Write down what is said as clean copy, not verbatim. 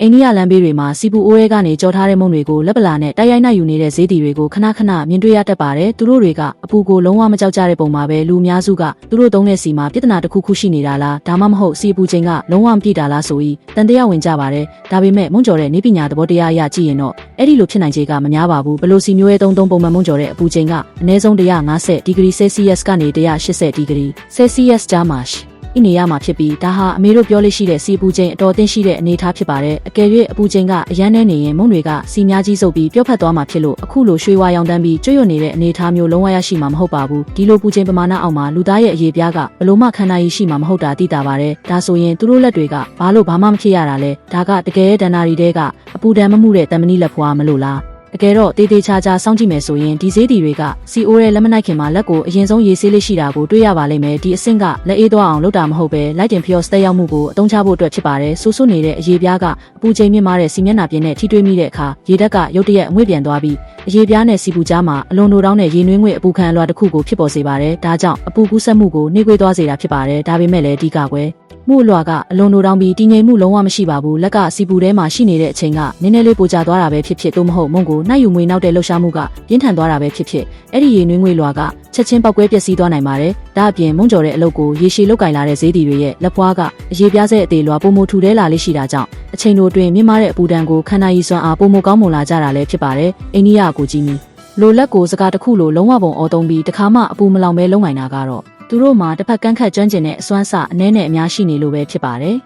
အိန္ဒိယလမ်းဘေးတွေမှာစီပူအိုးရဲကနေကြော်ထားတဲ့မုံတွေကိုလက်ပလာနဲ့တိုက်ရိုက်နှိုက်ယူနေတဲ့ဈေးတီတွေကိုခဏခဏမြင်တွေ့ရတတ်ပါတယ်။သူတို့တွေကအပူကိုလုံးဝမကြောက်ကြတဲ့ပုံမှာပဲလူအများစုကသူတို့သုံးတဲ့စီမှာပြဿနာတစ်ခုခုရှိနေတာလားဒါမှမဟုတ်စီပူချိန်ကလုံးဝမပြည့်တာလားဆိုပြီးတန်တရားဝင်ကြပါတယ်။ဒါပေမဲ့မုံကြော်တဲ့နေပညာသဘောတရားအရကြည့်ရင်တော့အဲ့ဒီလိုဖြစ်နိုင်ခြေကမများပါဘူး။ဘလို့စီမျိုးရဲသုံးပုံမှန်မုံကြော်တဲ့အပူချိန်ကအနည်းဆုံး150ဒီဂရီဆဲလ်စီယပ်ကနေ180ဒီဂရီဆဲလ်စီယပ်ကြားမှာဤနေရမှာဖြစ်ပြီးဒါဟာအမေတို့ပြောလို့ရှိတဲ့စီပူချိန်အတော်အသင့်ရှိတဲ့အနေအထားဖြစ်ပါတယ်။အကယ်၍အပူချိန်ကအရန်နေနေရင်မုံတွေကစီများကြီးစုပ်ပြီးပြော့ဖက်သွားမှာဖြစ်လို့အခုလိုရွှေဝါရောင်တန်းပြီးကျွတ်ရွနေတဲ့အနေအထားမျိုးလုံးဝရရှိမှာမဟုတ်ပါဘူး။ဒီလိုပူချိန်ပမာဏအောက်မှာလူသားရဲ့အရေးပြားကဘလို့မှခန္ဓာရည်ရှိမှာမဟုတ်တာသိတာပါတယ်။ဒါဆိုရင်သူတို့လက်တွေကဘာလို့ဘာမှမဖြစ်ရတာလဲ။ဒါကတကယ်ဒဏ္ဍာရီတဲကအပူဒဏ်မမှုတဲ့တမဏိလက်ဖွာမလို့လား။တကယ်တော့တေးသေးချာချာစောင့်ကြည့်မယ်ဆိုရင်ဒီဈေးတီတွေကစီအိုးရဲလက်မနိုင်ခင်မှာလက်ကိုအရင်ဆုံးရေးဆေးလေးရှိတာကိုတွေ့ရပါလိမ့်မယ်ဒီအဆင့်ကလက်အေးသွားအောင်လုပ်တာမဟုတ်ပဲလိုက်တင်ဖျော်စတက်ရောက်မှုကိုအသုံးချဖို့အတွက်ဖြစ်ပါတယ်ဆူဆွနေတဲ့အရေးပြားကအပူချိန်မြင့်မားတဲ့စီမျက်နှာပြင်နဲ့ထိတွေ့မိတဲ့အခါရေဓာတ်ကရုတ်တရက်အငွေ့ပြန်သွားပြီးအရေးပြားနဲ့စီပူကြားမှာအလွန်လိုတောင်းတဲ့ရေနွေးငွေ့အပူခံအလွှာတစ်ခုကိုဖြစ်ပေါ်စေပါတယ်ဒါကြောင့်အပူကူးစက်မှုကိုနှိမ့်ကွေးသွားစေတာဖြစ်ပါတယ်ဒါပေမဲ့လည်းဒီကကွယ်မှုအလွှာကအလွန်လိုတောင်းပြီးတည်ငြိမ်မှုလုံးဝမရှိပါဘူးလက်ကစီပူထဲမှာရှိနေတဲ့အချိန်ကနည်းနည်းလေးပိုကျသွားတာပဲဖြစ်ဖြစ်သို့မဟုတ်မုံကိုနှိုက်ယူမွေနောက်တဲ့လှုပ်ရှားမှုကပြင်းထန်သွားတာပဲဖြစ်ဖြစ်အဲ့ဒီရေနွေးငွေ့လွှာကချက်ချင်းပောက်ကွဲပျက်စီးသွားနိုင်ပါတယ်ဒါအပြင်မုံကြော်တဲ့အလုပ်ကိုရေရှည်လုတ်ကင်လာတဲ့ဈေးတီတွေရဲ့လက်ဖွားကအရေးပြားဆက်အသေးလွှာပုံမထူထဲလာလေးရှိတာကြောင့်အချိန်တို့တွင်မြင့်မားတဲ့အပူဒဏ်ကိုခန္ဓာရည်စွမ်းအားပုံမကောင်းမွန်လာကြတာလည်းဖြစ်ပါတယ်အိန္ဒိယကိုကြီးမီလိုလက်ကိုစကားတစ်ခုလိုလုံးဝပုံအော်သုံးပြီးတခါမှအပူမလောင်ပဲလုံးနိုင်တာကတော့သူတို့မှာတစ်ဖက်ကန့်ခတ်ကျွမ်းကျင်တဲ့အစွမ်းစအနည်းနဲ့အများရှိနေလို့ပဲဖြစ်ပါတယ်